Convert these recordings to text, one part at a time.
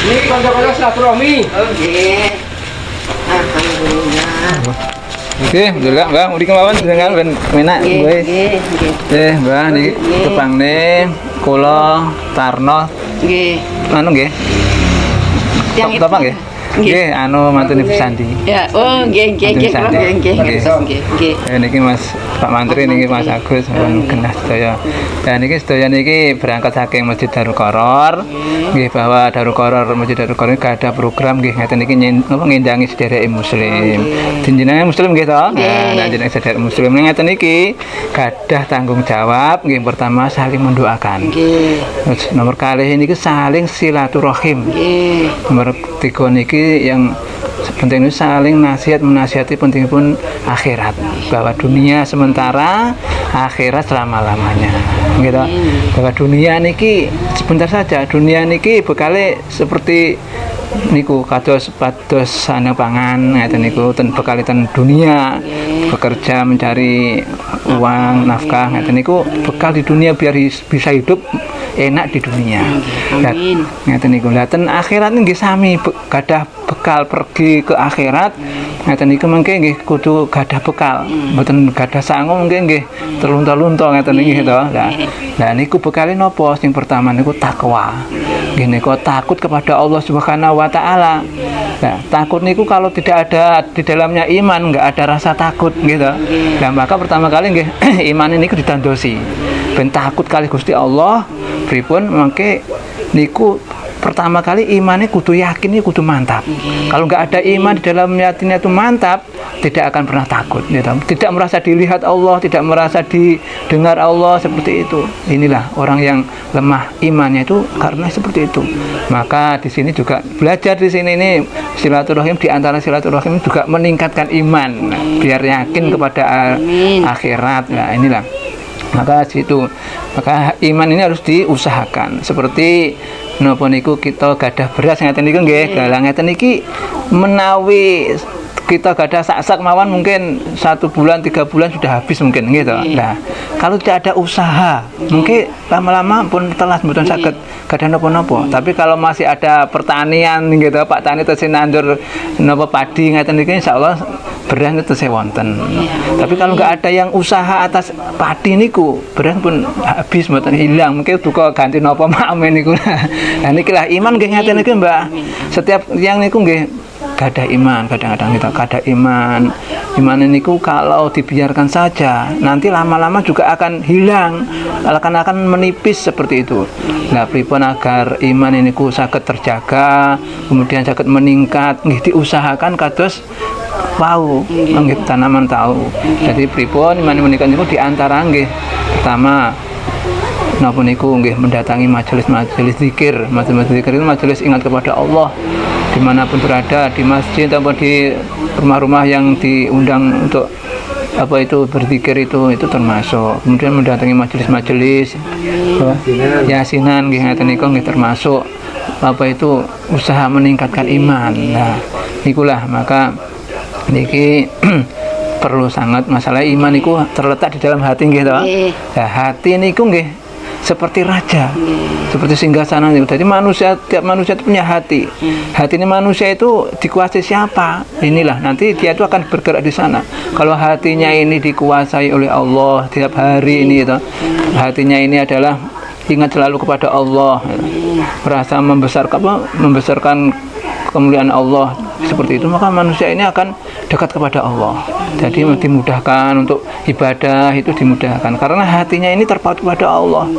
Ini kanca-kanca silaturahmi. Nggih. Alhamdulillah. Oke, alhamdulillah Mbah, mriki mawon dengan ben enak kowe. Nggih. Mbah niki kepangne kula Tarno. Nggih. Anu nggih. Yang Bapak nggih. Nggih, anu mantune Sandi. Ya, oh nggih. Niki Mas Pak Mantri niki Mas Agus sampun genah sedaya. Dan niki sedaya niki berangkat saking Masjid Darul Qoror. Nggih bahwa Darul Qoror Masjid Darul Qoror niki ada program nggih ngeten niki ngendangi sedherek muslim. Jenengan muslim nggih to? Nah, jenengan sedherek muslim ngeten niki gadah tanggung jawab nggih pertama saling mendoakan. Nggih. Nomor kalih niki saling silaturahim. Nggih. Nomor 3 niki yang penting itu saling menasihati penting pun akhirat, bahwa dunia sementara, akhirat selama-lamanya gitu. Bahwa dunia niki sebentar saja, dunia niki bekale seperti niku kados sana pangan ngeten niku ten bekal ten dunia, bekerja mencari uang nafkah ngeten niku bekal di dunia biar bisa hidup enak di dunia. Amin. Ngeten niku. Lah ten akhirat nggih sami gadah bekal pergi ke akhirat. Ngeten niku mengke nggih kudu gadah bekal. Mboten gadah sangu mengke nggih terlunta-lunta ngeten niki to. Lah niku bekale napa? Sing pertama niku takwa. Nggih niku takut kepada Allah Subhanahu wa taala. Nah, takut niku kalau tidak ada di dalamnya iman, enggak ada rasa takut gitu. Nah, maka pertama kali nggih iman niku ditandosi. Ben takut kali Gusti Allah, pripun mangke niku pertama kali imannya kudu yakin, kudu mantap. Kalau nggak ada iman di dalam hatinya itu mantap, tidak akan pernah takut. Gitu. Tidak merasa dilihat Allah, tidak merasa didengar Allah seperti itu. Inilah orang yang lemah imannya itu karena seperti itu. Maka di sini juga belajar di sini ini silaturahim, di antara silaturahim juga meningkatkan iman, biar yakin kepada akhirat. Nah inilah. Maka iman ini harus diusahakan. Seperti napa niku kita gadah beras ngeten niku nggih. Lah ngeten niki menawi kita gadah sak-sak mawon mungkin 1 bulan 3 bulan sudah habis mungkin gitu. Nah, kalau tidak ada usaha, mungkin lama-lama pun telas mboten saged gadah napa-napa. Tapi kalau masih ada pertanian gitu, Pak Tani tesih nandur napa padi ngeten niki insyaallah beras itu tesih wonten. Tapi kalau nggak ada yang usaha atas padi niku, beras pun habis mboten hilang. Mungkin duka ganti napa mamen niku. Nah nikilah iman nggih ngeten niki, Mbak. Setiap yang niku nggih gadah iman, kadang-kadang kita gadah iman niku kalau dibiarkan saja nanti lama-lama juga akan hilang, akan menipis seperti itu. Nah pripun agar iman niku saged terjaga, kemudian saged meningkat, nggih diusahakan kados wau nggih tanaman tahu. Jadi pripun iman menika niku diantara nggih pertama napa niku nggih mendatangi majelis-majelis zikir. Majelis zikir itu majelis ingat kepada Allah dimanapun berada, di masjid atau di rumah-rumah yang diundang untuk apa itu berzikir itu termasuk. Kemudian mendatangi majelis-majelis yasinan nggih ngaten niku nggih termasuk apa itu usaha meningkatkan iman. Nah nikulah maka niki perlu sangat masalah iman niku terletak di dalam hati nggih to. Nah hati niku nggih seperti raja, seperti singgasana. Jadi tiap manusia itu punya hati. Hati ini manusia itu dikuasai siapa? Inilah nanti dia itu akan bergerak di sana. Kalau hatinya ini dikuasai oleh Allah tiap hari ini, hatinya ini adalah ingat selalu kepada Allah, merasa membesarkan kemuliaan Allah seperti itu, maka manusia ini akan dekat kepada Allah. Jadi dimudahkan untuk ibadah, itu dimudahkan karena hatinya ini terpaut kepada Allah.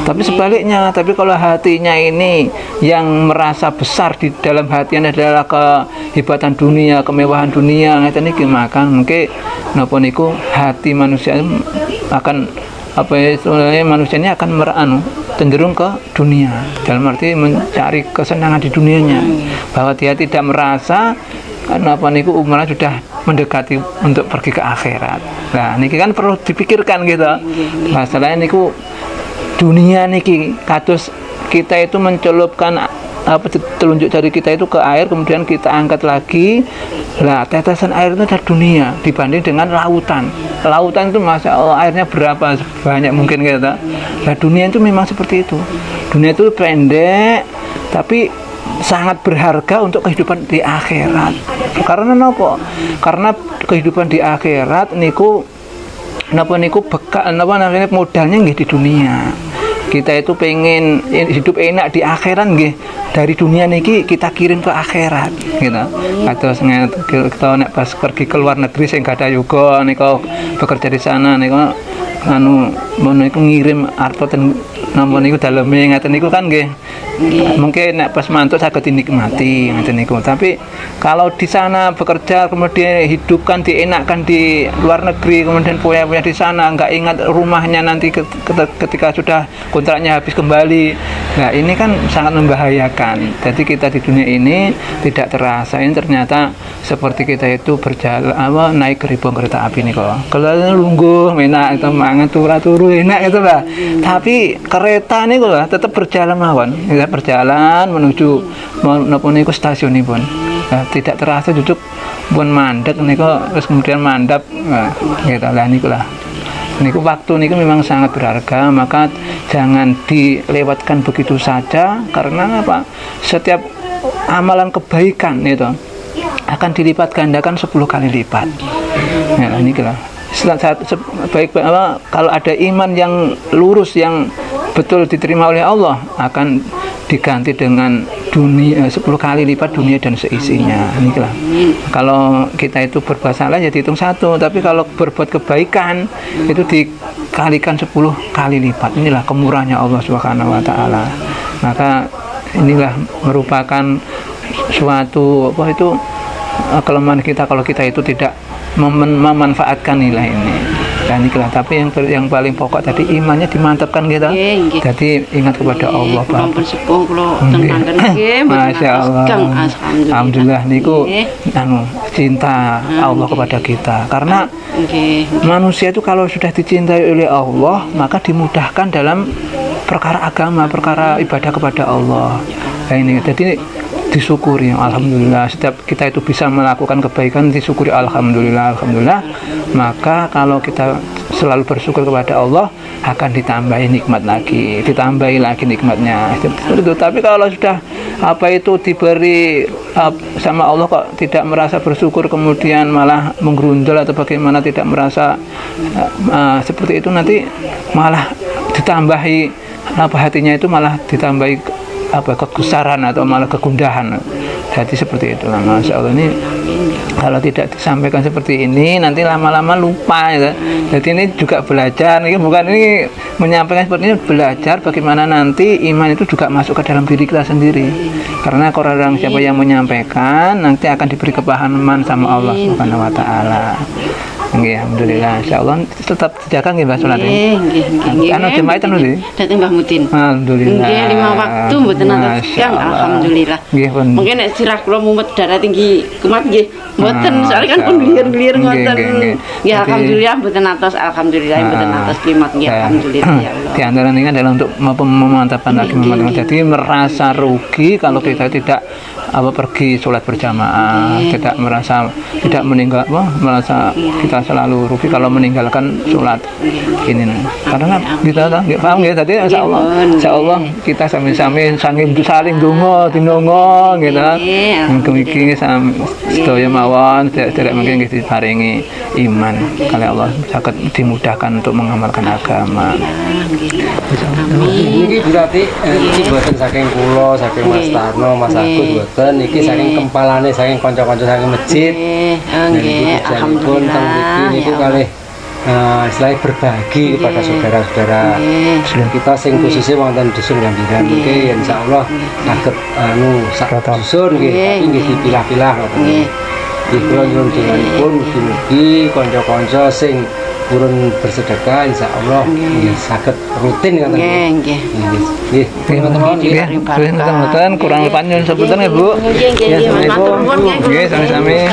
Tapi sebaliknya, tapi kalau hatinya ini yang merasa besar di dalam hatinya adalah kehebatan dunia, kemewahan dunia, maka mungkin napa niku hati manusia akan manusia ini akan cenderung ke dunia, dalam arti mencari kesenangan di dunianya, bahwa dia tidak merasa niku umurnya sudah mendekati untuk pergi ke akhirat. Nah niki kan perlu dipikirkan gitu. Masalahnya niku dunia niki kados kita itu mencelupkan telunjuk jari kita itu ke air, kemudian kita angkat lagi. Lah tetesan air itu adalah dunia dibanding dengan lautan. Lautan itu masya Allah airnya berapa banyak mungkin gitu. Nah dunia itu memang seperti itu. Dunia itu pendek, tapi sangat berharga untuk kehidupan di akhirat. Karena napa? Karena kehidupan di akhirat niku napa niku bekal napa namanya modalnya nggih di dunia. Kita itu pengen hidup enak di akhirat nggih, dari dunia niki kita kirim ke akhirat gitu. Atau kita nek pas pergi ke luar negeri sing gak ada yoga niku bekerja di sana niku anu niku ngirim arto ten napa niku daleme ngaten niku kan nggih. Mungkin nek pas mantuk saged dinikmati ngaten niku. Tapi kalau di sana bekerja kemudian hidupkan dienakkan di luar negeri kemudian punya di sana nggak ingat rumahnya nanti ketika sudah kontraknya habis kembali. Nah, ini kan sangat membahayakan. Jadi kita di dunia ini tidak terasa ini ternyata seperti kita itu berjalan naik gerbong kereta api nih kok. Kalau lungguh enak itu mangan turu enak itu lah. Tapi kereta nih kok tetap berjalan mawon. Kita berjalan menuju menapa niku stasiunipun. Nah, tidak terasa duduk pun mandek niku terus kemudian mandap. Nah, gitu lah niku lah. Niku waktu niku memang sangat berharga, maka jangan dilewatkan begitu saja karena apa? Setiap amalan kebaikan itu akan dilipat gandakan 10 kali lipat. Ya, nikulah. Baik kalau ada iman yang lurus yang betul diterima oleh Allah akan diganti dengan dunia 10 kali lipat dunia dan seisinya. Inilah. Kalau kita itu berbuat salah ya dihitung 1, tapi kalau berbuat kebaikan itu dikalikan 10 kali lipat. Inilah kemurahannya Allah Subhanahu wa taala. Maka inilah merupakan suatu kelemahan kita kalau kita itu tidak memanfaatkan nilai ini. Dan inilah, tapi yang paling pokok tadi imannya dimantapkan kita. Jadi ingat kepada Allah, Pak. Masya Allah. Alhamdulillah niku cinta Allah kepada kita. Karena manusia itu kalau sudah dicintai oleh Allah, maka dimudahkan dalam perkara agama, perkara ibadah kepada Allah. Nah, ini jadi disyukuri, alhamdulillah. Setiap kita itu bisa melakukan kebaikan disyukuri, alhamdulillah. Maka kalau kita selalu bersyukur kepada Allah akan ditambahi nikmat lagi, ditambahi lagi nikmatnya. Itu. Tapi kalau sudah diberi sama Allah kok tidak merasa bersyukur kemudian malah menggerundel atau bagaimana tidak merasa seperti itu, nanti malah ditambahi hatinya itu malah ditambahi kegusaran atau malah kegundahan. Jadi seperti itulah, Masya Allah. Ini kalau tidak disampaikan seperti ini nanti lama-lama lupa ya. Jadi ini juga belajar, ini bukan ini menyampaikan seperti ini, belajar bagaimana nanti iman itu juga masuk ke dalam diri kita sendiri. Karena orang siapa yang menyampaikan nanti akan diberi kepahaman sama Allah Subhanahu wa taala. Alhamdulillah, insyaallah tetap dijaga nggih Mbak salat. Nggih. Anu jemaah itu nggih. Dateng Mbah Mudin. Alhamdulillah. Nggih, 5 waktu mboten atas kang, alhamdulillah. Nggih pun. Mungkin nek sirah kula mumet darah tinggi kumat nggih. Mboten, soalnya kan pun glier-glier ngoten. Nggih, alhamdulillah mboten atas, alhamdulillah mboten atas klimat nggih, alhamdulillah ya Allah. Di antara ini adalah untuk memantapkan lagi jadi merasa rugi kalau kita tidak pergi sholat berjamaah, tidak merasa tidak merasa kita selalu rugi kalau meninggalkan sholat ini. Karena kita paham ya tadi insya Allah kita sami-sami saling donga dinonga gitu. Mugi-mugi sedaya mawon tidak mungkin diparingi iman kalau Allah saged dimudahkan untuk mengamalkan agama. Niki berarti iki boten saking kula, saking Mas Tarno, Mas Agus boten, iki saking kempalane, saking kanca-kanca saking masjid. Nggih, alhamdulillah. Niku kalih istilahnya berbagi kepada saudara-saudara kita sing khususnya wonten dusun Gandiran niki insyaallah saged sak dusun nggih, tapi nggih dipilah-pilah ngoten. Nggih kula nyuwun dinanipun mugi-mugi kanca-kanca sing purun bersedekah insyaallah nggih saged rutin ngoten nggih. Nggih. Teman-teman kurang lupa nyuwun sebutan ya Bu. Nggih, Assalamualaikum. Nggih, sami-sami.